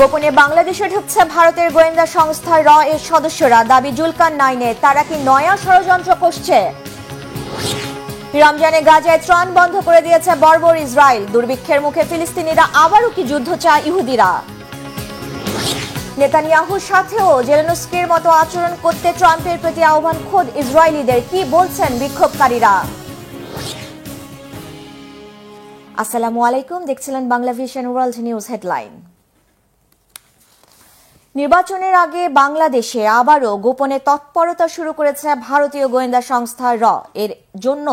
গোপনে বাংলাদেশে ঢুকছে ভারতের গোয়েন্দা সংস্থা র এর সদস্যরা, দাবি জুলকারনাইনের। তারা কি নয়া ষড়যন্ত্র করছে? রমজানে গাজায় ত্রাণ বন্ধ করে দিয়েছে বর্বর ইসরায়েল। দুর্ভিক্ষের মুখে ফিলিস্তিনিরা আবারও কি যুদ্ধ চায় ইহুদিরা? নেতানিয়াহুর সাথেও জেলেনস্কির মতো আচরণ করতে ট্রাম্পের প্রতি আহ্বান খোদ ইসরায়েলিদের। কি বলছেন বিক্ষোভকারীরা? আসসালামু আলাইকুম, দেখছিলেন Bangla vision world news headline. নির্বাচনের আগে বাংলাদেশে আবারও গোপনে তৎপরতা শুরু করেছে ভারতীয় গোয়েন্দা সংস্থা র। এর জন্য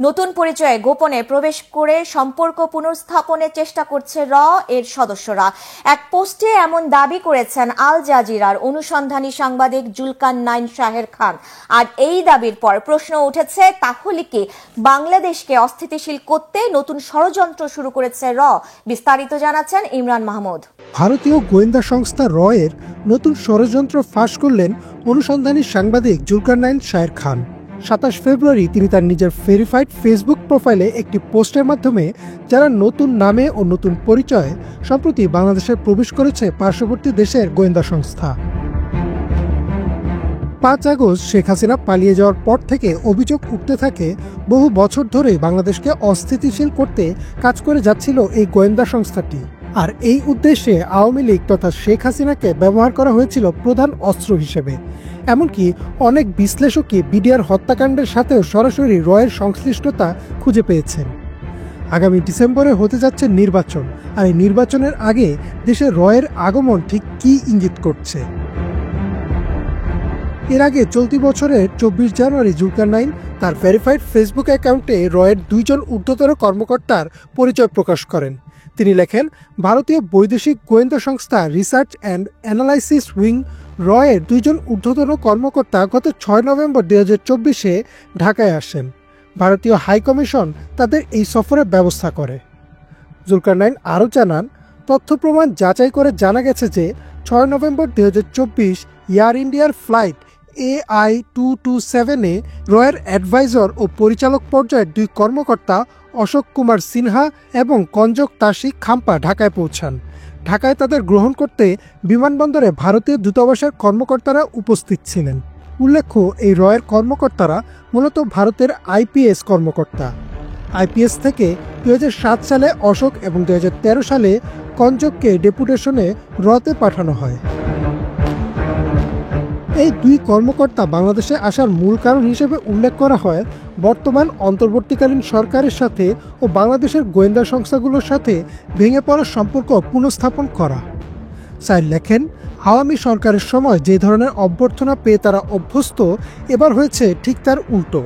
নতুন পরিচয়ে গোপনে প্রবেশ করে সম্পর্ক পুনর্স্থাপনের চেষ্টা করছে র এর সদস্যরা। এক পোস্টে এমন দাবি করেছেন আল জাজিরার অনুসন্ধানী সাংবাদিক জুলকারনাইন শাহের খান। আর এই দাবির পর প্রশ্ন উঠেছে, তাহলে কি বাংলাদেশকে অস্থিতিশীল করতে নতুন ষড়যন্ত্র শুরু করেছে র? বিস্তারিত জানাচ্ছেন ইমরান মাহমুদ। ভারতীয় গোয়েন্দা সংস্থা র এর নতুন ষড়যন্ত্র ফাঁস করলেন অনুসন্ধানী সাংবাদিক জুলকারনাইন শাহের খান। 27 ফেব্রুয়ারি তিনি তার নিজের ভেরিফাইড ফেসবুক প্রোফাইলে একটি পোস্টের মাধ্যমে যারা নতুন নামে ও নতুন পরিচয়ে সম্প্রতি বাংলাদেশে প্রবেশ করেছে পার্শ্ববর্তী দেশের গোয়েন্দা সংস্থা। 5 আগস্ট শেখ হাসিনা পালিয়ে যাওয়ার পর থেকে অভিযোগ উঠতে থাকে বহু বছর ধরে বাংলাদেশকে অস্থিতিশীল করতে কাজ করে যাচ্ছিল এই গোয়েন্দা সংস্থাটি। আর এই উদ্দেশ্যে আওয়ামী লীগ তথা শেখ হাসিনাকে ব্যবহার করা হয়েছিল প্রধান অস্ত্র হিসেবে। এমনকি অনেক বিশ্লেষকই বিডিআর হত্যাকাণ্ডের সাথেও সরাসরি রয়ের সংশ্লিষ্টতা খুঁজে পেয়েছেন। আগামী ডিসেম্বরে হতে যাচ্ছে নির্বাচন, আর এই নির্বাচনের আগে দেশে রয়ের আগমন ঠিক কী ইঙ্গিত করছে? এর আগে চলতি বছরের 24 জানুয়ারি জুলকারনাইন তার ভেরিফাইড ফেসবুক অ্যাকাউন্টে রয়ের 2 জন ঊর্ধ্বতন কর্মকর্তার পরিচয় প্রকাশ করেন। তিনি লেখেন, ভারতীয় বৈদেশিক গোয়েন্দা সংস্থা রিসার্চ অ্যান্ড অ্যানালাইসিস উইং রয়ের 2 জন ঊর্ধ্বতন কর্মকর্তা গত 6 নভেম্বর 2024-এ ঢাকায় আসেন। ভারতীয় হাইকমিশন তাদের এই সফরের ব্যবস্থা করে। জুলকারনাইন আরও জানান, তথ্য প্রমাণ যাচাই করে জানা গেছে যে 6 নভেম্বর 2024 এয়ার ইন্ডিয়ার ফ্লাইট AI-227-এ রয়ের অ্যাডভাইজর ও পরিচালক পর্যায়ের 2 কর্মকর্তা অশোক কুমার সিনহা এবং কঞ্জক তাশি খাম্পা ঢাকায় পৌঁছান। ঢাকায় তাদের গ্রহণ করতে বিমানবন্দরে ভারতীয় দূতাবাসের কর্মকর্তারা উপস্থিত ছিলেন। উল্লেখ্য, এই রয়ের কর্মকর্তারা মূলত ভারতের আইপিএস কর্মকর্তা। আইপিএস থেকে 2007 সালে অশোক এবং 2013 সালে কঞ্জককে ডেপুটেশনে রতে পাঠানো হয়। এই 2 কর্মকর্তা বাংলাদেশে আসার মূল কারণ হিসেবে উল্লেখ করা হয় বর্তমান অন্তর্বর্তীকালীন সরকারের সাথে ও বাংলাদেশের গোয়েন্দা সংস্থাগুলোর সাথে ভেঙে পড়া সম্পর্ক পুনঃস্থাপন করা। সাইদ লেখেন, আওয়ামী সরকারের সময় যে ধরনের অভ্যর্থনা পেয়ে তারা অভ্যস্ত, এবার হয়েছে ঠিক তার উল্টো।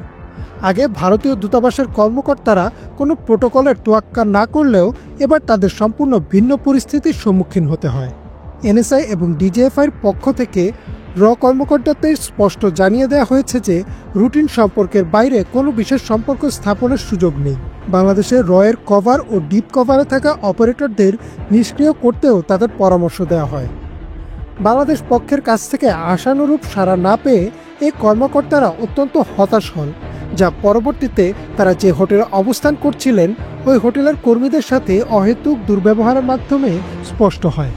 আগে ভারতীয় দূতাবাসের কর্মকর্তারা কোনো প্রোটোকলের তোয়াক্কা না করলেও এবার তাদের সম্পূর্ণ ভিন্ন পরিস্থিতির সম্মুখীন হতে হয়। এনএসআই এবং ডিজিএফআইয়ের পক্ষ থেকে র কর্মকর্তাদের স্পষ্ট জানিয়ে দেওয়া হয়েছে যে রুটিন সম্পর্কের বাইরে কোনো বিশেষ সম্পর্ক স্থাপনের সুযোগ নেই। বাংলাদেশের রয়ের কভার ও ডিপ কভারে থাকা অপারেটরদের নিষ্ক্রিয় করতেও তাদের পরামর্শ দেওয়া হয়। বাংলাদেশ পক্ষের কাছ থেকে আশানুরূপ সাড়া না পেয়ে এই কর্মকর্তারা অত্যন্ত হতাশ হন, যা পরবর্তীতে তারা যে হোটেলে অবস্থান করছিলেন ওই হোটেলের কর্মীদের সাথে অহেতুক দুর্ব্যবহারের মাধ্যমে স্পষ্ট হয়।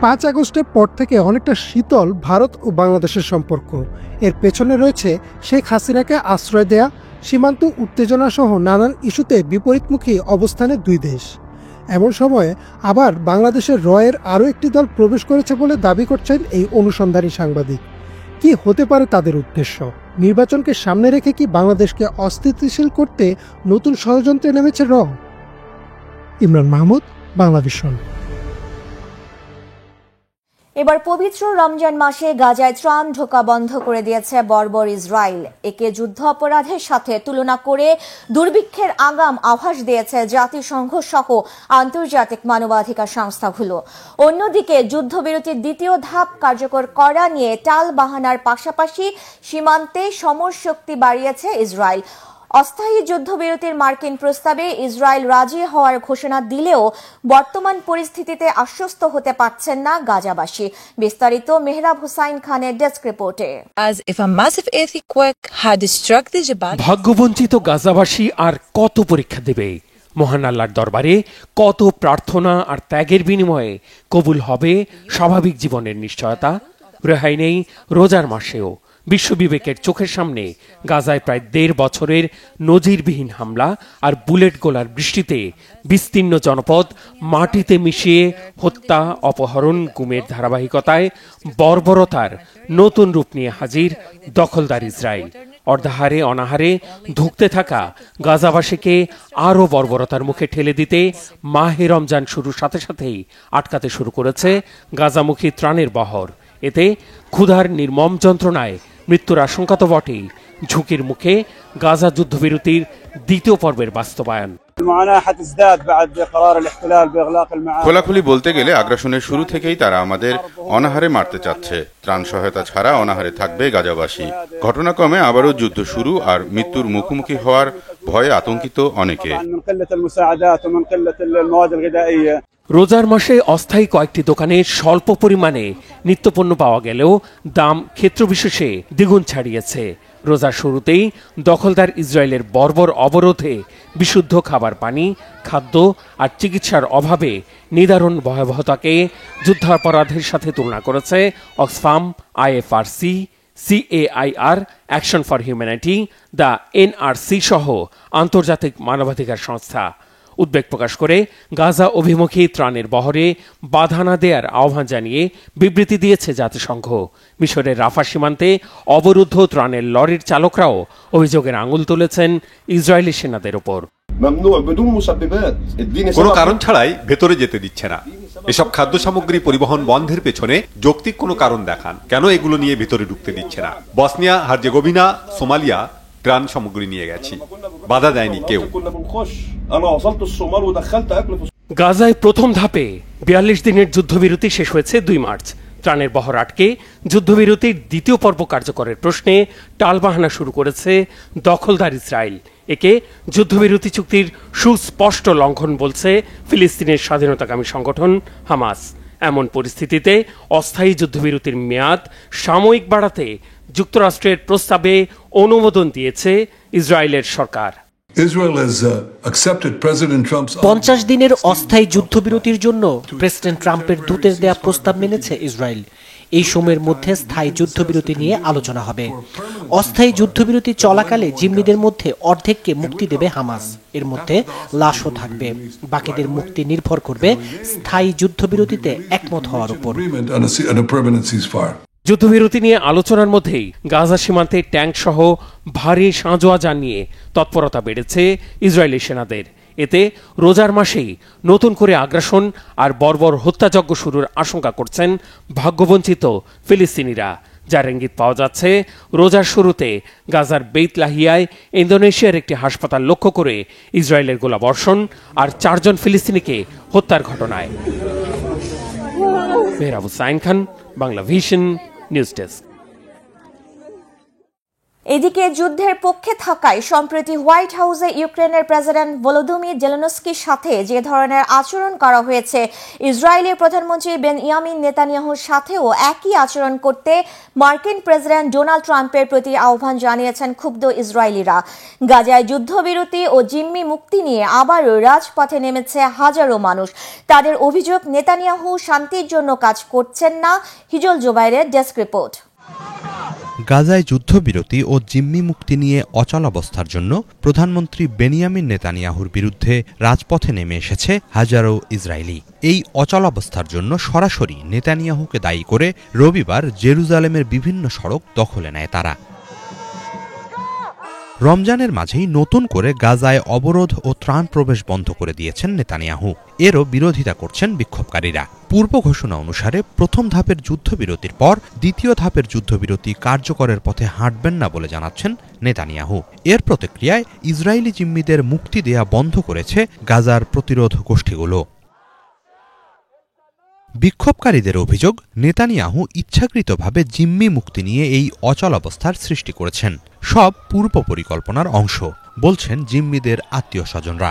5 আগস্টের পর থেকে অনেকটা শীতল ভারত ও বাংলাদেশের সম্পর্ক। এর পেছনে রয়েছে শেখ হাসিনাকে আশ্রয় দেয়া, সীমান্ত উত্তেজনা সহ নানান ইস্যুতে বিপরীতমুখী অবস্থানে 2 দেশ। এমন সময়ে আবার বাংলাদেশের রয়ের আরও একটি দল প্রবেশ করেছে বলে দাবি করছেন এই অনুসন্ধানী সাংবাদিক। কি হতে পারে তাদের উদ্দেশ্য? নির্বাচনকে সামনে রেখে কি বাংলাদেশকে অস্থিতিশীল করতে নতুন ষড়যন্ত্রে নেমেছে র? ইমরান মাহমুদ, বাংলা ভিশন। এবার পবিত্র রমজান মাসে গাজায় ত্রাণ ঢোকা বন্ধ করে দিয়েছে বর্বর ইসরায়েল। একে যুদ্ধ অপরাধের সাথে তুলনা করে দুর্ভিক্ষের আগাম আভাস দিয়েছে জাতিসংঘ সহ আন্তর্জাতিক মানবাধিকার সংস্থাগুলো। অন্যদিকে যুদ্ধবিরতির দ্বিতীয় ধাপ কার্যকর করা নিয়ে টালবাহানার পাশাপাশি সীমান্তে সমরশক্তি বাড়িয়েছে ইসরায়েল। অস্থায়ী যুদ্ধবিরতির মার্কিন প্রস্তাবে ইসরায়েল রাজি হওয়ার ঘোষণা দিলেও বর্তমান পরিস্থিতিতে আশ্বস্ত হতে পারছেন না গাজাবাসী। বিস্তারিত মেহরাব হুসাইন খানের ডেস্ক রিপোর্টে। ভাগ্যবঞ্চিত গাজাবাসী আর কত পরীক্ষা দেবে? মহান আল্লাহর দরবারে কত প্রার্থনা আর ত্যাগের বিনিময়ে কবুল হবে স্বাভাবিক জীবনের নিশ্চয়তা। রেহাই নেই রোজার মাসেও। বিশ্ব বিবেকের চোখের সামনে গাজায় প্রায় ১.৫ বছরের নজিরবিহীন হামলা আর বুলেট গোলার বৃষ্টিতে বিস্তীর্ণ জনপদ মাটিতে মিশিয়ে হত্যা, অপহরণ, গুমের ধারাবাহিকতায় বর্বরতার নতুন রূপ নিয়ে হাজির দখলদার ইসরায়েল। অর্ধাহারে অনাহারে ধুঁকতে থাকা গাজাবাসীকে আরও বর্বরতার মুখে ঠেলে দিতে মাহে রমজান শুরুর সাথে সাথেই আটকাতে শুরু করেছে গাজামুখী ত্রাণের বহর। এতে ক্ষুধার নির্মম যন্ত্রণায় মৃত্যুর আশঙ্কা তো বটেই, ঝুঁকির মুখে গাজা যুদ্ধবিরতির দ্বিতীয় পর্বের বাস্তবায়ন। খোলাখুলি বলতে গেলে আগ্রাসনের শুরু থেকেই তারা আমাদের অনাহারে মারতে চাচ্ছে। ত্রাণ সহায়তা ছাড়া অনাহারে থাকবে গাজাবাসী। ঘটনাক্রমে আবারও যুদ্ধ শুরু আর মৃত্যুর মুখোমুখি হওয়ার ভয়ে আতঙ্কিত অনেকে। রোজার মাসে অস্থায়ী কয়েকটি দোকানে স্বল্প পরিমাণে নিত্যপণ্য পাওয়া গেলেও দাম ক্ষেত্রবিশেষে দ্বিগুণ ছাড়িয়েছে। রোজার শুরুতেই দখলদার ইসরায়েলের বর্বর অবরোধে বিশুদ্ধ খাবার পানি, খাদ্য আর চিকিৎসার অভাবে নিদারুণ ভয়াবহতাকে যুদ্ধাপরাধের সাথে তুলনা করেছে Oxfam, IFRC, CAIR, action for humanity, the NRC সহ আন্তর্জাতিক মানবাধিকার সংস্থা। উদ্বেগ প্রকাশ করে গাজা অভিমুখী ত্রাণের বহরে বাধা না দেওয়ার আহ্বান জানিয়ে বিবৃতি দিয়েছে জাতিসংঘ। মিশরের রাফা সীমান্তে অবরুদ্ধ ত্রাণের লরির চালকরাও অভিযোগের আঙুল তুলেছেন ইসরায়েলি সেনাদের ওপর। কোনো কারণ ছাড়াই ভেতরে যেতে দিচ্ছে না। এসব খাদ্য সামগ্রী পরিবহন বন্ধের পেছনে যৌক্তিক কোনো কারণ দেখান। কেন এগুলো নিয়ে ভেতরে ঢুকতে দিচ্ছে না? বসনিয়া, হার্জেগোভিনা, সোমালিয়া ত্রাণ সামগ্রী নিয়ে গেছি, বাধা দেয়নি কেউ। গাজায় প্রথম ধাপে ৪২ দিনের যুদ্ধবিরতি শেষ হয়েছে ২ মার্চ। ত্রাণের বহর আটকে যুদ্ধবিরতির দ্বিতীয় পর্ব কার্যকরের প্রশ্নে টালবাহানা শুরু করেছে দখলদার ইসরায়েল। একে যুদ্ধবিরতি চুক্তির সুস্পষ্ট লঙ্ঘন বলছে ফিলিস্তিনের স্বাধীনতাকামী সংগঠন হামাস। এমন পরিস্থিতিতে অস্থায়ী যুদ্ধবিরতির মেয়াদ সাময়িক বাড়াতে যুক্তরাষ্ট্রের প্রস্তাবে অনুমোদন দিয়েছে ইসরায়েলের সরকার। ৫০ দিনের অস্থায়ী যুদ্ধবিরতির জন্য প্রেসিডেন্ট ট্রাম্পের দূতের দেয়া প্রস্তাব মেনেছে ইসরায়েল। এই সময়ের মধ্যে স্থায়ী যুদ্ধবিরতি নিয়ে আলোচনা হবে। অস্থায়ী যুদ্ধবিরতি চলাকালে জিম্মিদের মধ্যে অর্ধেককে মুক্তি দেবে হামাস। এর মধ্যে লাশও থাকবে। বাকিদের মুক্তি নির্ভর করবে স্থায়ী যুদ্ধবিরতিতে একমত হওয়ার উপর। যুদ্ধবিরতি নিয়ে আলোচনার মধ্যেই গাজা সীমান্তে ট্যাঙ্ক সহ ভারী সাঁজোয়া যান নিয়ে তৎপরতা বেড়েছে ইসরায়েলি সেনাদের। এতে রোজার মাসেই নতুন করে আগ্রাসন আর বর্বর হত্যাযজ্ঞ শুরুর আশঙ্কা করছেন ভাগ্যবঞ্চিত ফিলিস্তিনিরা। যার ইঙ্গিত পাওয়া যাচ্ছে রোজার শুরুতে গাজার বেইত লাহিয়ায় ইন্দোনেশিয়ার একটি হাসপাতাল লক্ষ্য করে ইসরায়েলের গোলাবর্ষণ আর ৪ জন ফিলিস্তিনিকে হত্যার ঘটনায়। Mehrab Hussain Khan, Bangla Vision, news desk. এদিকে যুদ্ধের পক্ষে থাকায় সম্প্রতি হোয়াইট হাউসে ইউক্রেনের প্রেসিডেন্ট ভলোদিমির জেলেনস্কির সাথে যে ধরনের আচরণ করা হয়েছে, ইসরায়েলের প্রধানমন্ত্রী বেনয়ামিন নেতানিয়াহুর সাথেও একই আচরণ করতে মার্কিন প্রেসিডেন্ট ডোনাল্ড ট্রাম্পের প্রতি আহ্বান জানিয়েছেন ক্ষুব্ধ ইসরায়েলিরা। গাজায় যুদ্ধবিরতি ও জিম্মি মুক্তি নিয়ে আবারও রাজপথে নেমেছে হাজারো মানুষ। তাদের অভিযোগ, নেতানিয়াহু শান্তির জন্য কাজ করছেন না। হিজল জোবাইরের ডেস্ক রিপোর্ট। গাজায় যুদ্ধবিরতি ও জিম্মি মুক্তি নিয়ে অচলাবস্থার জন্য প্রধানমন্ত্রী বেনিয়ামিন নেতানিয়াহুর বিরুদ্ধে রাজপথে নেমে এসেছে হাজারো ইসরায়েলি। এই অচলাবস্থার জন্য সরাসরি নেতানিয়াহুকে দায়ী করে রবিবার জেরুজালেমের বিভিন্ন সড়ক দখলে নেয় তারা। রমজানের মাঝেই নতুন করে গাজায় অবরোধ ও ত্রাণ প্রবেশ বন্ধ করে দিয়েছেন নেতানিয়াহু। এরও বিরোধিতা করছেন বিক্ষোভকারীরা। পূর্ব ঘোষণা অনুসারে প্রথম ধাপের যুদ্ধবিরতির পর দ্বিতীয় ধাপের যুদ্ধবিরতি কার্যকরের পথে হাঁটবেন না বলে জানাচ্ছেন নেতানিয়াহু। এর প্রতিক্রিয়ায় ইসরায়েলি জিম্মিদের মুক্তি দেয়া বন্ধ করেছে গাজার প্রতিরোধ গোষ্ঠীগুলো। বিক্ষোভকারীদের অভিযোগ, নেতানিয়াহু ইচ্ছাকৃতভাবে জিম্মি মুক্তি নিয়ে এই অচলাবস্থার সৃষ্টি করেছেন। সব পূর্ব পরিকল্পনার অংশ, বলছেন জিম্মিদের আত্মীয় স্বজনরা।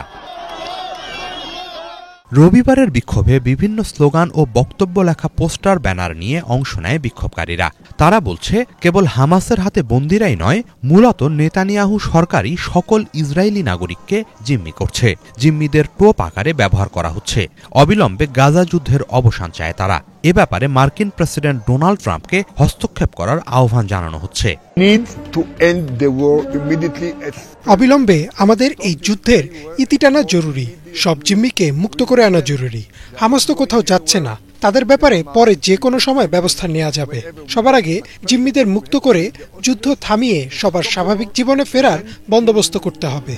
রবিবারের বিক্ষোভে বিভিন্ন স্লোগান ও বক্তব্য লেখা পোস্টার ব্যানার নিয়ে অংশ নেয় বিক্ষোভকারীরা। তারা বলছে, কেবল হামাসের হাতে বন্দিরাই নয়, মূলত নেতানিয়াহু সরকারই সকল ইসরায়েলি নাগরিককে জিম্মি করছে। জিম্মিদের টোপ আকারে ব্যবহার করা হচ্ছে। অবিলম্বে গাজা যুদ্ধের অবসান চায় তারা। এ ব্যাপারে মার্কিন প্রেসিডেন্ট ডোনাল্ড ট্রাম্পকে হস্তক্ষেপ করার আহ্বান জানানো হচ্ছে। অবিলম্বে আমাদের এই যুদ্ধের ইতি টানা জরুরি। সব জিম্মিকে মুক্ত করে আনা জরুরি। হামাস তো কোথাও যাচ্ছে না। তাদের ব্যাপারে পরে যে কোনো সময় ব্যবস্থা নেওয়া যাবে। সবার আগে জিম্মিদের মুক্ত করে যুদ্ধ থামিয়ে সবার স্বাভাবিক জীবনে ফেরার বন্দোবস্ত করতে হবে।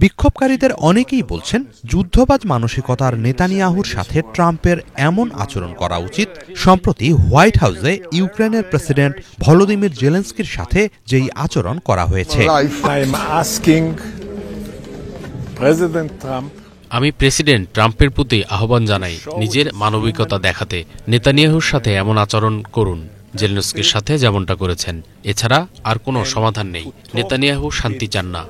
বিক্ষোভকারীদের অনেকেই বলছেন, যুদ্ধবাজ মানসিকতার নেতানিয়াহুর সাথে ট্রাম্পের এমন আচরণ করা উচিত সম্প্রতি হোয়াইট হাউসে ইউক্রেনের প্রেসিডেন্ট ভলোদিমির জেলেনস্কির সাথে যেই আচরণ করা হয়েছে। আমি প্রেসিডেন্ট ট্রাম্পের প্রতি আহ্বান জানাই, নিজের মানবিকতা দেখাতে নেতানিয়াহুর সাথে এমন আচরণ করুন জেলেনস্কির সাথে যেমনটা করেছেন। এছাড়া আর কোনো সমাধান নেই। নেতানিয়াহু শান্তি চান না।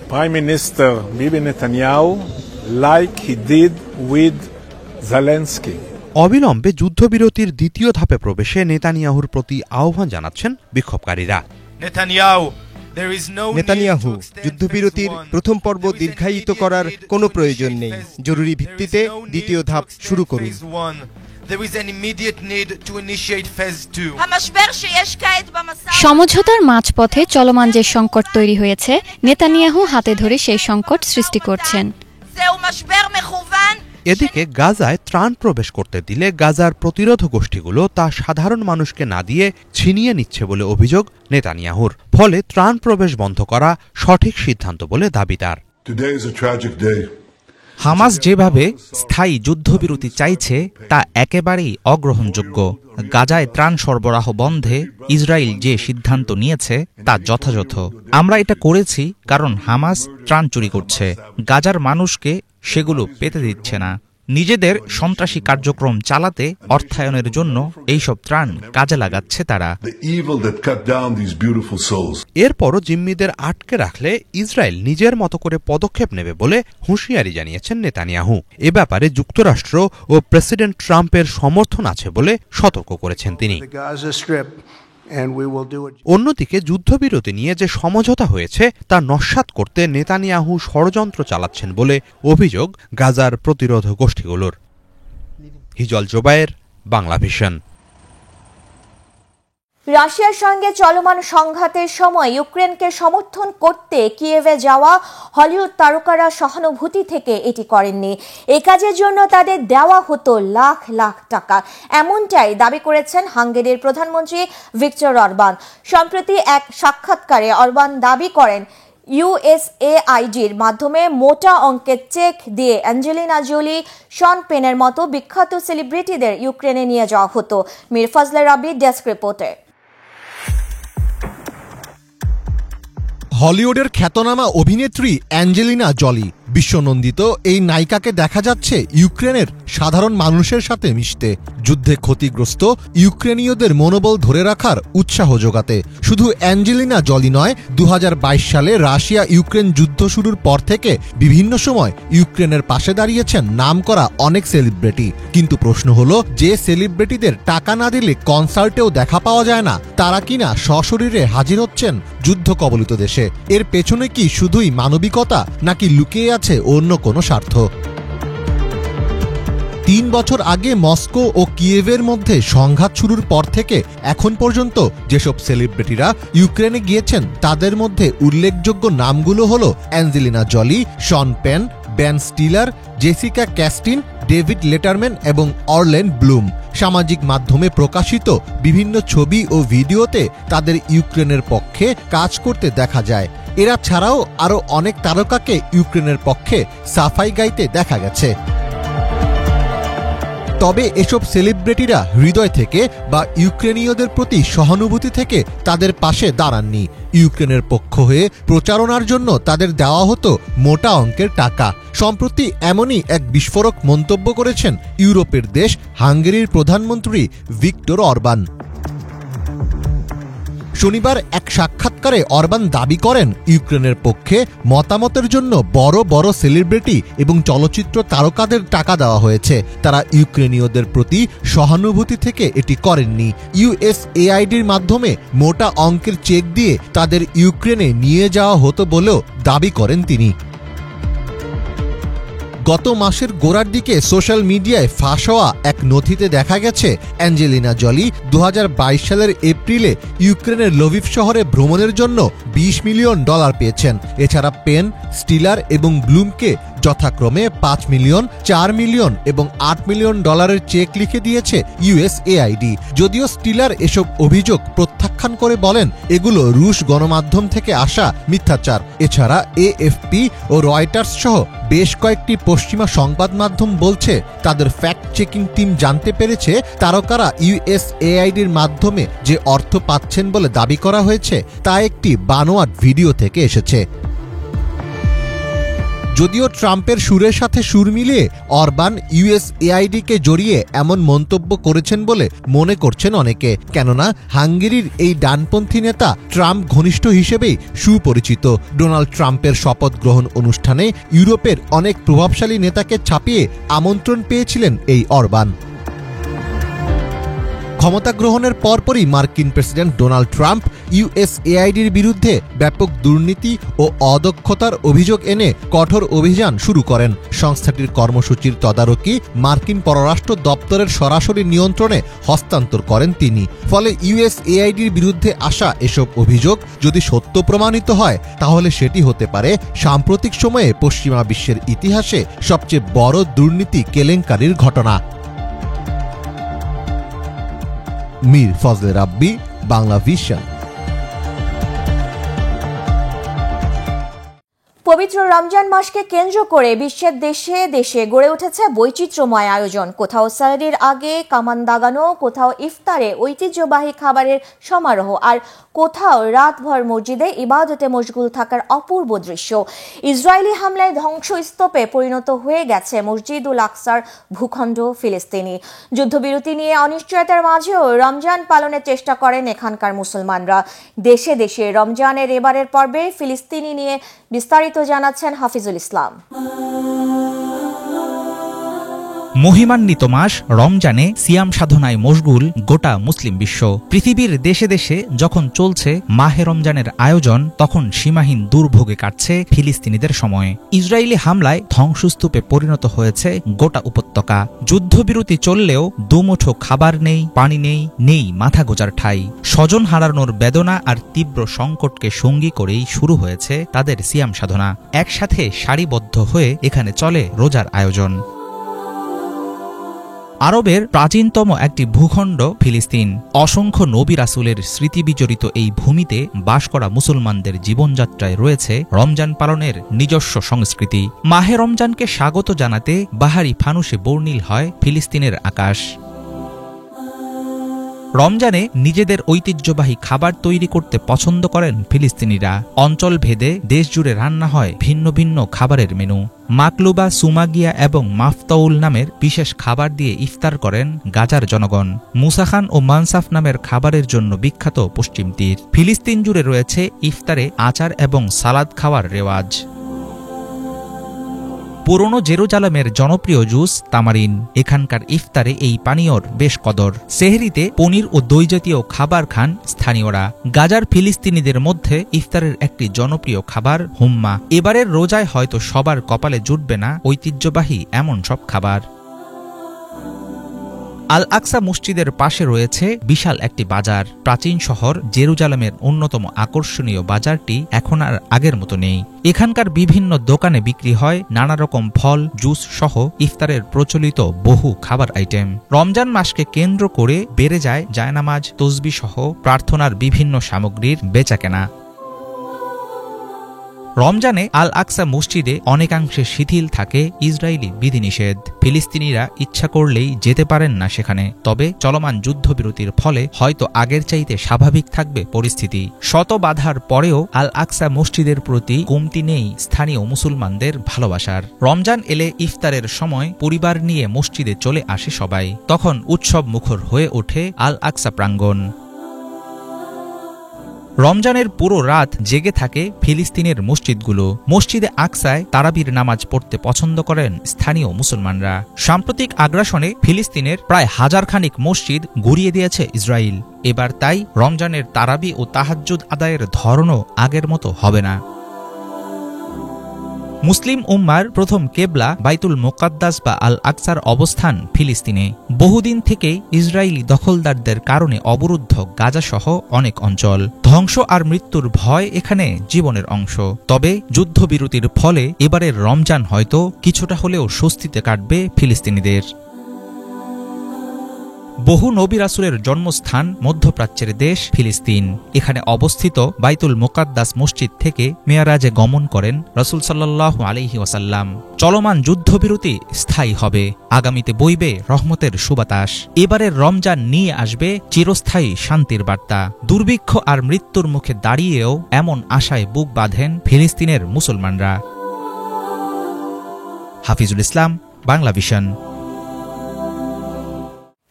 Prime minister Bibi Netanyahu like he did with Zelensky. অবিলম্বে যুদ্ধবিরতির দ্বিতীয় ধাপে প্রবেশে নেতানিয়াহুর প্রতি আহ্বান জানাচ্ছেন বিক্ষোভকারীরা। নেতানিয়াহু, যুদ্ধবিরতির প্রথম পর্ব দীর্ঘায়িত করার কোনো প্রয়োজন নেই। জরুরি ভিত্তিতে দ্বিতীয় ধাপ শুরু করুন। সমঝোতার মাঝপথে চলমান যে সংকট তৈরি হয়েছে, নেতানিয়াহু হাতে ধরে সেই সংকট সৃষ্টি করছেন। এদিকে গাজায় ত্রাণ প্রবেশ করতে দিলে গাজার প্রতিরোধ গোষ্ঠীগুলো তা সাধারণ মানুষকে না দিয়ে ছিনিয়ে নিচ্ছে বলে অভিযোগ নেতানিয়াহুর। ফলে ত্রাণ প্রবেশ বন্ধ করা সঠিক সিদ্ধান্ত বলে দাবি তার। হামাস যেভাবে স্থায়ী যুদ্ধবিরতি চাইছে তা একেবারেই অগ্রহণযোগ্য। গাজায় ত্রাণ সরবরাহ বন্ধে ইসরায়েল যে সিদ্ধান্ত নিয়েছে তা যথাযথ। আমরা এটা করেছি কারণ হামাস ত্রাণ চুরি করছে, গাজার মানুষকে সেগুলো পেতে দিচ্ছে না। নিজেদের সন্ত্রাসী কার্যক্রম চালাতে অর্থায়নের জন্য এইসব ত্রাণ কাজে লাগাচ্ছে তারা। এরপরও জিম্মিদের আটকে রাখলে ইসরায়েল নিজের মতো করে পদক্ষেপ নেবে বলে হুঁশিয়ারি জানিয়েছেন নেতানিয়াহু। এ ব্যাপারে যুক্তরাষ্ট্র ও প্রেসিডেন্ট ট্রাম্পের সমর্থন আছে বলে সতর্ক করেছেন তিনি। অন্যদিকে যুদ্ধবিরতি নিয়ে যে সমঝোতা হয়েছে তা নস্যাৎ করতে নেতানিয়াহু ষড়যন্ত্র চালাচ্ছেন বলে অভিযোগ গাজার প্রতিরোধ গোষ্ঠীগুলোর। হিজল জোবায়ের, বাংলা ভিশন। রাশিয়ার সঙ্গে চলমান সংঘাতের সময় ইউক্রেনকে সমর্থন করতে কিয়েভে যাওয়া হলিউড তারকারা সহানুভূতি থেকে এটি করেননি। এই কাজের জন্য তাদের দেওয়া হতো লাখ লাখ টাকা, এমনটাই দাবি করেছেন হাঙ্গেরির প্রধানমন্ত্রী ভিক্টর অরবান। সম্প্রতি এক সাক্ষাৎকারে অরবান দাবি করেন, ইউএসএআইডির মাধ্যমে মোটা অঙ্কের চেক দিয়ে অ্যাঞ্জেলিনা জোলি, শন পেনের মতো বিখ্যাত সেলিব্রিটিদের ইউক্রেনে নিয়ে যাওয়া হতো। মীর ফজলে রাবি, ডেস্ক রিপোর্টে। হলিউডের খ্যাতনামা অভিনেত্রী অ্যাঞ্জেলিনা জলি, বিশ্বনন্দিত এই নায়িকাকে দেখা যাচ্ছে ইউক্রেনের সাধারণ মানুষের সাথে মিশতে, যুদ্ধে ক্ষতিগ্রস্ত ইউক্রেনীয়দের মনোবল ধরে রাখার উৎসাহ যোগাতে। শুধু অ্যাঞ্জেলিনা জলি নয়, 2022 সালে রাশিয়া ইউক্রেন যুদ্ধ শুরুর পর থেকে বিভিন্ন সময় ইউক্রেনের পাশে দাঁড়িয়েছেন নামকরা অনেক সেলিব্রিটি। কিন্তু প্রশ্ন হলো, যে সেলিব্রিটিদের টাকা না দিলে কনসার্টেও দেখা পাওয়া যায় না, তারা কিনা সশরীরে হাজির হচ্ছেন যুদ্ধ কবলিত দেশে। এর পেছনে কি শুধুই মানবিকতা, নাকি লুকিয়ে আছে অন্য কোনো স্বার্থ? 3 বছর আগে মস্কো ও কিয়েভের মধ্যে সংঘাত শুরুর পর থেকে এখন পর্যন্ত যেসব সেলিব্রিটিরা ইউক্রেনে গিয়েছেন, তাদের মধ্যে উল্লেখযোগ্য নামগুলো হলো Angelina Jolie, Sean Penn, Ben Stiller, Jessica Chastain, David Letterman এবং অরল্যান্ড ব্লুম। সামাজিক মাধ্যমে প্রকাশিত বিভিন্ন ছবি ও ভিডিওতে তাদের ইউক্রেনের পক্ষে কাজ করতে দেখা যায়। এরা ছাড়াও আরও অনেক তারকাকে ইউক্রেনের পক্ষে সাফাই গাইতে দেখা গেছে। তবে এসব সেলিব্রিটিরা হৃদয় থেকে বা ইউক্রেনীয়দের প্রতি সহানুভূতি থেকে তাদের পাশে দাঁড়াননি। ইউক্রেনের পক্ষ হয়ে প্রচারণার জন্য তাদের দেওয়া হতো মোটা অঙ্কের টাকা। সম্প্রতি এমনই এক বিস্ফোরক মন্তব্য করেছেন ইউরোপের দেশ হাঙ্গেরির প্রধানমন্ত্রী ভিক্টর অরবান। শনিবার এক সাক্ষাৎকারে অরবান দাবি করেন ইউক্রেনের পক্ষে মতামতের জন্য বড় বড় সেলিব্রিটি এবং চলচ্চিত্র তারকাদের টাকা দেওয়া হয়েছে, তারা ইউক্রেনীয়দের প্রতি সহানুভূতি থেকে এটি করেননি। ইউএসএআইডির মাধ্যমে মোটা অঙ্কের চেক দিয়ে তাদের ইউক্রেনে নিয়ে যাওয়া হতো বলেও দাবি করেন তিনি। গত মাসের গোড়ার দিকে সোশ্যাল মিডিয়ায় ফাঁস হওয়া এক নথিতে দেখা গেছে অ্যাঞ্জেলিনা জলি 2022 সালের এপ্রিলে ইউক্রেনের লভিভ শহরে ভ্রমণের জন্য $20 মিলিয়ন পেয়েছেন। এছাড়া পেন, স্টিলার এবং ব্লুমকে যথাক্রমে $5 মিলিয়ন, $4 মিলিয়ন এবং $8 মিলিয়ন চেক লিখে দিয়েছে ইউএসএআইডি। যদিও স্টিলার এসব অভিযোগ প্রত্যাখ্যান করে বলেন এগুলো রুশ গণমাধ্যম থেকে আসা মিথ্যাচার। এছাড়া এএফপি ও রয়টার্স সহ বেশ কয়েকটি পশ্চিমা সংবাদ মাধ্যম বলছে তাদের ফ্যাক্ট চেকিং টিম জানতে পেরেছে তারকারা ইউএসএআইডির মাধ্যমে যে অর্থ পাচ্ছেন বলে দাবি করা হয়েছে তা একটি বানোয়াট ভিডিও থেকে এসেছে। যদিও ট্রাম্পের সুরের সাথে সুর মিলিয়ে অরবান ইউএসএআইডিকে জড়িয়ে এমন মন্তব্য করেছেন বলে মনে করছেন অনেকে, কেননা হাঙ্গেরির এই ডানপন্থী নেতা ট্রাম্প ঘনিষ্ঠ হিসেবেই সুপরিচিত। ডোনাল্ড ট্রাম্পের শপথ গ্রহণ অনুষ্ঠানে ইউরোপের অনেক প্রভাবশালী নেতাকে ছাপিয়ে আমন্ত্রণ পেয়েছিলেন এই অরবান। ক্ষমতা গ্রহণের পরপরই মার্কিন প্রেসিডেন্ট ডোনাল্ড ট্রাম্প ইউএসএআইডির বিরুদ্ধে ব্যাপক দুর্নীতি ও অদক্ষতার অভিযোগ এনে কঠোর অভিযান শুরু করেন। সংস্থাটির কর্মসূচির তদারকি মার্কিন পররাষ্ট্র দপ্তরের সরাসরি নিয়ন্ত্রণে হস্তান্তর করেন তিনি। ফলে ইউএসএআইডির বিরুদ্ধে আসা এসব অভিযোগ যদি সত্য প্রমাণিত হয় তাহলে সেটি হতে পারে সাম্প্রতিক সময়ে পশ্চিমা বিশ্বের ইতিহাসে সবচেয়ে বড় দুর্নীতি কেলেঙ্কারির ঘটনা। মীর ফজলে রাব্বি, বাংলা ভিশন। পবিত্র রমজান মাসকে কেন্দ্র করে বিশ্বের দেশে দেশে গড়ে উঠেছে বৈচিত্র্যময় আয়োজন। কোথাও সাহরির আগে কামান দাগানো, কোথাও ইফতারে ঐতিহ্যবাহী খাবারের সমারোহ, আর কোথাও রাতভর মসজিদে ইবাদতে মশগুল থাকার অপূর্ব দৃশ্য। ইসরায়েলি হামলায় ধ্বংসস্তূপে পরিণত হয়ে গেছে মসজিদুল আকসার ভূখণ্ড ফিলিস্তিনি। যুদ্ধবিরতি নিয়ে অনিশ্চয়তার মাঝেও রমজান পালনের চেষ্টা করেন এখানকার মুসলমানরা। দেশে দেশে রমজানের এবারের পর্বে ফিলিস্তিনি নিয়ে বিস্তারিত জানাচ্ছেন হাফিজুল ইসলাম। মহিমান্বিত মাস রমজানে সিয়াম সাধনায় মশগুল গোটা মুসলিম বিশ্ব। পৃথিবীর দেশে দেশে যখন চলছে মাহে রমজানের আয়োজন, তখন সীমাহীন দুর্ভোগে কাটছে ফিলিস্তিনিদের সময়। ইসরায়েলি হামলায় ধ্বংসস্তূপে পরিণত হয়েছে গোটা উপত্যকা। যুদ্ধবিরতি চললেও দুমুঠো খাবার নেই, পানি নেই, নেই মাথা গোজার ঠাঁই। স্বজন হারানোর বেদনা আর তীব্র সংকটকে সঙ্গী করেই শুরু হয়েছে তাদের সিয়াম সাধনা। একসাথে সারিবদ্ধ হয়ে এখানে চলে রোজার আয়োজন। আরবের প্রাচীনতম একটি ভূখণ্ড ফিলিস্তিন। অসংখ্য নবী রাসূলের স্মৃতিবিজড়িত এই ভূমিতে বাস করা মুসলমানদের জীবনযাত্রায় রয়েছে রমজান পালনের নিজস্ব সংস্কৃতি। মাহে রমজানকে স্বাগত জানাতে বাহারি ফানুসে বর্ণিল হয় ফিলিস্তিনের আকাশ। রমজানে নিজেদের ঐতিহ্যবাহী খাবার তৈরি করতে পছন্দ করেন ফিলিস্তিনিরা। অঞ্চল ভেদে দেশজুড়ে রান্না হয় ভিন্ন ভিন্ন খাবারের মেনু। মাকলুবা, সুমাগিয়া এবং মাফতাউল নামের বিশেষ খাবার দিয়ে ইফতার করেন গাজার জনগণ। মুসাখান ও মানসাফ নামের খাবারের জন্য বিখ্যাত পশ্চিম তীর। ফিলিস্তিন জুড়ে রয়েছে ইফতারে আচার এবং সালাদ খাওয়ার রেওয়াজ। পুরনো জেরুজালেমের জনপ্রিয় জুস তামারিন। এখানকার ইফতারে এই পানীয়র বেশ কদর। সেহরিতে পনির ও দই জাতীয় খাবার খান স্থানীয়রা। গাজার ফিলিস্তিনিদের মধ্যে ইফতারের একটি জনপ্রিয় খাবার হুম্মা। এবারের রোজায় হয়তো সবার কপালে জুটবে না ঐতিহ্যবাহী এমন সব খাবার। আল আকসা মসজিদের পাশে রয়েছে বিশাল একটি বাজার। প্রাচীন শহর জেরুজালেমের অন্যতম আকর্ষণীয় বাজারটি এখন আর আগের মতো নেই। এখানকার বিভিন্ন দোকানে বিক্রি হয় নানা রকম ফল, জুস সহ ইফতারের প্রচলিত বহু খাবার আইটেম। রমজান মাসকে কেন্দ্র করে বেড়ে যায় জায়নামাজ, তসবিহ সহ প্রার্থনার বিভিন্ন সামগ্রীর বেচাকেনা। রমজানে আল আকসা মসজিদে অনেকাংশে শিথিল থাকে ইসরায়েলি বিধিনিষেধ। ফিলিস্তিনিরা ইচ্ছা করলেই যেতে পারেন না সেখানে। তবে চলমান যুদ্ধবিরতির ফলে হয়তো আগের চাইতে স্বাভাবিক থাকবে পরিস্থিতি। শত বাধার পরেও আল আকসা মসজিদের প্রতি কমতি নেই স্থানীয় মুসলমানদের ভালোবাসার। রমজান এলে ইফতারের সময় পরিবার নিয়ে মসজিদে চলে আসে সবাই। তখন উৎসব মুখর হয়ে ওঠে আল আকসা প্রাঙ্গণ। রমজানের পুরো রাত জেগে থাকে ফিলিস্তিনের মসজিদগুলো। মসজিদে আকসায় তারাবির নামাজ পড়তে পছন্দ করেন স্থানীয় মুসলমানরা। সাম্প্রতিক আগ্রাসনে ফিলিস্তিনের প্রায় হাজারখানিক মসজিদ গুঁড়িয়ে দিয়েছে ইসরায়েল। এবার তাই রমজানের তারাবি ও তাহাজ্জুদ আদায়ের ধরনও আগের মতো হবে না। মুসলিম উম্মার প্রথম কেবলা বাইতুল মুকাদ্দাস বা আল আকসার অবস্থান ফিলিস্তিনে। বহুদিন থেকে ইসরায়েলি দখলদারদের কারণে অবরুদ্ধ গাজাসহ অনেক অঞ্চল। ধ্বংস আর মৃত্যুর ভয় এখানে জীবনের অংশ। তবে যুদ্ধবিরতির ফলে এবারের রমজান হয়তো কিছুটা হলেও স্বস্তিতে কাটবে ফিলিস্তিনিদের। বহু নবী রাসূলের জন্মস্থান মধ্যপ্রাচ্যের দেশ ফিলিস্তিন। এখানে অবস্থিত বাইতুল মুকাদ্দাস মসজিদ থেকে মেয়ারাজে গমন করেন রাসূল সাল্লাল্লাহু আলাইহি ওয়াসাল্লাম। চলমান যুদ্ধবিরতি স্থায়ী হবে, আগামীতে বইবে রহমতের সুবাতাস। এবারের রমজান নিয়ে আসবে চিরস্থায়ী শান্তির বার্তা। দুর্ভিক্ষ আর মৃত্যুর মুখে দাঁড়িয়েও এমন আশায় বুক বাঁধেন ফিলিস্তিনের মুসলমানরা। হাফিজুল ইসলাম, বাংলা ভিশন।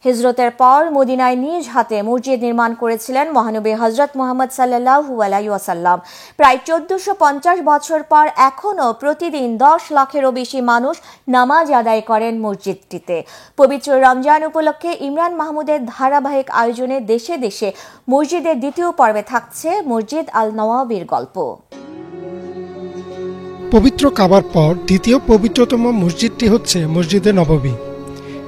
হিজরতের পর মদিনায় নিজ হাতে মসজিদ নির্মাণ করেছিলেন মহানবী হযরত মুহাম্মদ সাল্লাল্লাহু আলাইহি ওয়াসাল্লাম। প্রায় 1450 বছর পর এখনও প্রতিদিন 10 লাখেরও বেশি মানুষ নামাজ আদায় করেন মসজিদটিতে। পবিত্র রমজান উপলক্ষে ইমরান মাহমুদের ধারাবাহিক আয়োজনে দেশে দেশে মসজিদের দ্বিতীয় পর্বে থাকছে মসজিদ আল নওয়াবির গল্প। পবিত্র কাবার পর দ্বিতীয় পবিত্রতম মসজিদটি হচ্ছে মসজিদে নববী।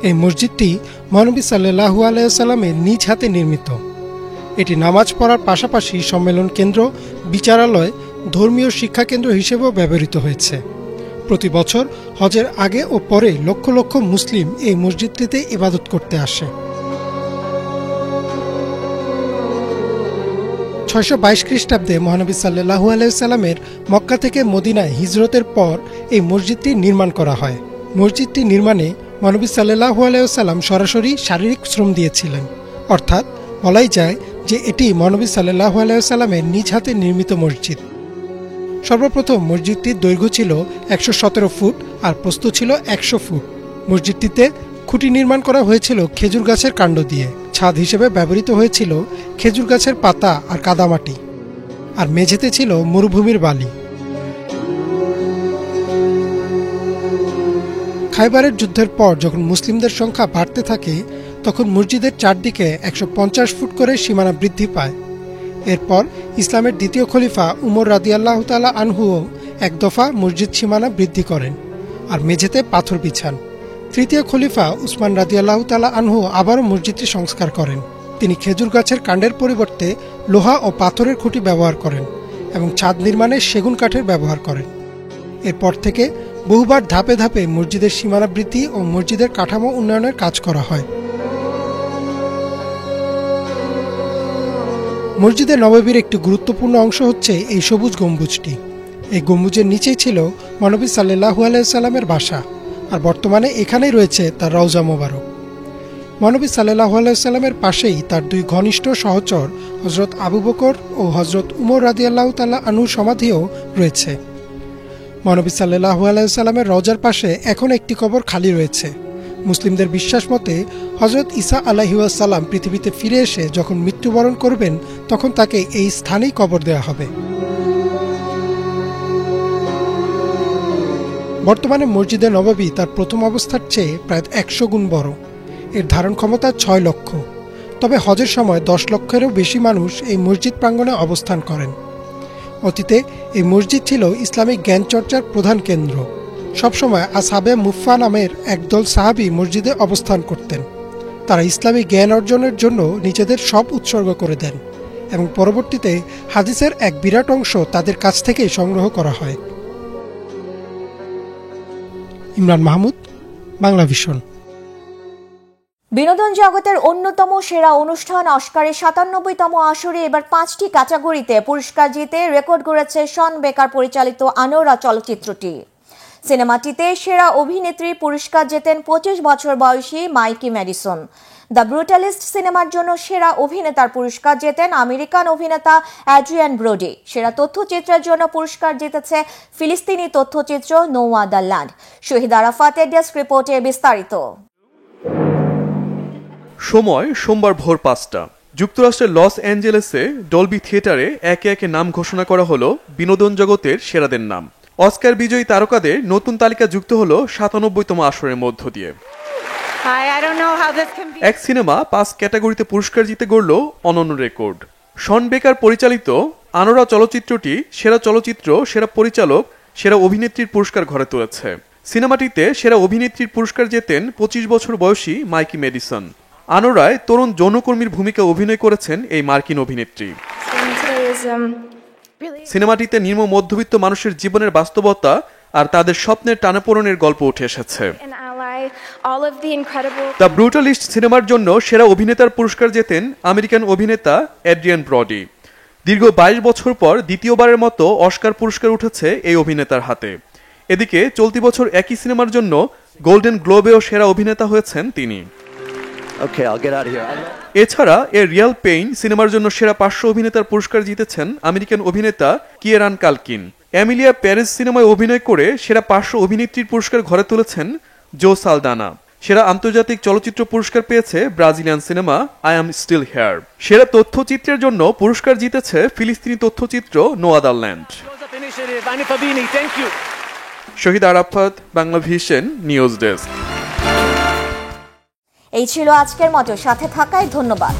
এই মসজিদটি মহানবী সাল্লাল্লাহু আলাইহি ওয়াসাল্লামের নিজ হাতে নির্মিত। এটি নামাজ পড়ার পাশাপাশি সম্মেলন কেন্দ্র, বিচারালয়, ধর্মীয় শিক্ষা কেন্দ্র হিসেবেও ব্যবহৃত হয়েছে। প্রতি বছর হজের আগে ও পরে লক্ষ লক্ষ মুসলিম এই মসজিদটিতে ইবাদত করতে আসে। 622 খ্রিস্টাব্দে মহানবী সাল্লাল্লাহু আলাইহি ওয়াসাল্লামের মক্কা থেকে মদিনায় হিজরতের পর এই মসজিদটি নির্মাণ করা হয়। মসজিদটি নির্মাণে মহানবী সাল্লাল্লাহু আলাইহি ওয়াসাল্লাম সরাসরি শারীরিক শ্রম দিয়েছিলেন। অর্থাৎ বলাই যায় যে এটি মহানবী সাল্লাল্লাহু আলাইহি ওয়াসাল্লামের নিজ হাতে নির্মিত মসজিদ। সর্বপ্রথম মসজিদটির দৈর্ঘ্য ছিল 117 ফুট আর প্রস্থ ছিল 100 ফুট। মসজিদটিতে খুঁটি নির্মাণ করা হয়েছিল খেজুর গাছের কাণ্ড দিয়ে। ছাদ হিসেবে ব্যবহৃত হয়েছিল খেজুর গাছের পাতা আর কাদামাটি, আর মেঝেতে ছিল মরুভূমির বালি। খাইবারের যুদ্ধের পর যখন মুসলিমদের সংখ্যা বাড়তে থাকে তখন মসজিদের চারদিকে 150 ফুট করে সীমানা বৃদ্ধি পায়। এরপর ইসলামের দ্বিতীয় খলিফা উমর রাদিয়াল্লাহু তাআলা আনহুও এক দফা মসজিদ সীমানা বৃদ্ধি করেন আর মেঝেতে পাথর বিছান। তৃতীয় খলিফা উসমান রাদিয়াল্লাহু তাআলা আনহু আবারও মসজিদটি সংস্কার করেন। তিনি খেজুর গাছের কাণ্ডের পরিবর্তে লোহা ও পাথরের খুঁটি ব্যবহার করেন এবং ছাদ নির্মাণে সেগুন কাঠের ব্যবহার করেন। এরপর থেকে বহুবার ধাপে ধাপে মসজিদের সীমানা বৃদ্ধি ও মসজিদের কাঠামো উন্নয়নের কাজ করা হয়। মসজিদে নববীর একটি গুরুত্বপূর্ণ অংশ হচ্ছে এই সবুজ গম্বুজটি। এই গম্বুজের নিচেই ছিল মহানবী সাল্লাল্লাহু আলাইহি ওয়াসাল্লামের বাসা, আর বর্তমানে এখানেই রয়েছে তার রওজা মোবারক। মহানবী সাল্লাল্লাহু আলাইহি ওয়াসাল্লামের পাশেই তার দুই ঘনিষ্ঠ সহচর হযরত আবু বকর ও হযরত উমর রাদিয়াল্লাহু তাআলা আনহুর সমাধিও রয়েছে। মহানবী সাল্লাল্লাহু আলাইহি ওয়াসাল্লামের রওজার পাশে এখন একটি কবর খালি রয়েছে। মুসলিমদের বিশ্বাস মতে হযরত ঈসা আলাইহিস সালাম পৃথিবীতে ফিরে এসে যখন মৃত্যুবরণ করবেন তখন তাকে এই স্থানেই কবর দেওয়া হবে। বর্তমানে মসজিদে নববী তার প্রথম অবস্থার চেয়ে প্রায় 100 গুণ বড়। এর ধারণ ক্ষমতা 6 লক্ষ। তবে হজের সময় 10 লক্ষেরও বেশি মানুষ এই মসজিদ প্রাঙ্গণে অবস্থান করেন। অতীতে এই মসজিদ ছিল ইসলামিক জ্ঞান চর্চার প্রধান কেন্দ্র। সবসময় আসহাবে মুফা নামের একদল সাহাবী মসজিদে অবস্থান করতেন। তারা ইসলামী জ্ঞান অর্জনের জন্য নিজেদের সব উৎসর্গ করে দেন এবং পরবর্তীতে হাদিসের এক বিরাট অংশ তাদের কাছ থেকেই সংগ্রহ করা হয়। ইমরান মাহমুদ, বাংলা ভিশন। বিনোদন জগতের অন্যতম সেরা অনুষ্ঠান অস্কারের 97তম আসরে এবার 5টি ক্যাটাগরিতে পুরস্কার জিতে রেকর্ড গড়েছে শন বেকার পরিচালিত আনোরা চলচ্চিত্রটি। সিনেমাটিতে সেরা অভিনেত্রী পুরস্কার জেতেন 25 বছর বয়সী মাইকি ম্যাডিসন। দ্য ব্রুটালিস্ট সিনেমার জন্য সেরা অভিনেতার পুরস্কার জেতেন আমেরিকান অভিনেতা অ্যাড্রিয়ান ব্রোডি। সেরা তথ্যচিত্রের জন্য পুরস্কার জিতেছে ফিলিস্তিনি তথ্যচিত্র নোয়া দ্য ল্যান্ড। শহীদ আরাফাতের ডেস্ক রিপোর্টে বিস্তারিত। সময় সোমবার ভোর 5টা। যুক্তরাষ্ট্রের লস অ্যাঞ্জেলেসে ডলবি থিয়েটারে একে একে নাম ঘোষণা করা হলো বিনোদন জগতের সেরাদের নাম। অস্কার বিজয়ী তারকাদের নতুন তালিকা যুক্ত হলো ৯৭তম আসরের মধ্য দিয়ে। এক সিনেমা ৫ ক্যাটাগরিতে পুরস্কার জিতে গড়ল অনন্য রেকর্ড। শন বেকার পরিচালিত আনোরা চলচ্চিত্রটি সেরা চলচ্চিত্র, সেরা পরিচালক, সেরা অভিনেত্রীর পুরস্কার ঘরে তুলেছে। সিনেমাটিতে সেরা অভিনেত্রীর পুরস্কার জেতেন ২৫ বছর বয়সী মাইকি মেডিসন। আনোরায় তরুণ যৌনকর্মীর ভূমিকা অভিনয় করেছেন এই মার্কিন অভিনেত্রী। সিনেমাটিতে নিম্ন মধ্যবিত্ত মানুষের জীবনের বাস্তবতা আর তাদের স্বপ্নের টানাপোড়েনের গল্প উঠে এসেছে। দ্য ব্রুটালিস্ট সিনেমার জন্য সেরা অভিনেতার পুরস্কার জেতেন আমেরিকান অভিনেতা অ্যাড্রিয়ান ব্রডি। দীর্ঘ ২২ বছর পর দ্বিতীয়বারের মতো অস্কার পুরস্কার উঠেছে এই অভিনেতার হাতে। এদিকে চলতি বছর একই সিনেমার জন্য গোল্ডেন গ্লোবেও সেরা অভিনেতা হয়েছেন তিনি। এছাড়া এ রিয়াল পেইন সিনেমার জন্য সেরা পার্শ্ব অভিনেতার পুরস্কার জিতেছেন আমেরিকান অভিনেতা কিয়েরান কালকিন। এমিলিয়া প্যারিস সিনেমায় অভিনয় করে সেরা পার্শ্ব অভিনেত্রীর পুরস্কার ঘরে তুলেছেন জো সালদানা। সেরা আন্তর্জাতিক চলচ্চিত্র পুরস্কার পেয়েছে Brazilian cinema I am still here. সেরা তথ্যচিত্রের জন্য পুরস্কার জিতেছে ফিলিস্তিনি তথ্যচিত্র no other land. Shahid Arafat, Bangla Vision news desk. এই ছিল আজকের মতো, সাথে থাকায় ধন্যবাদ।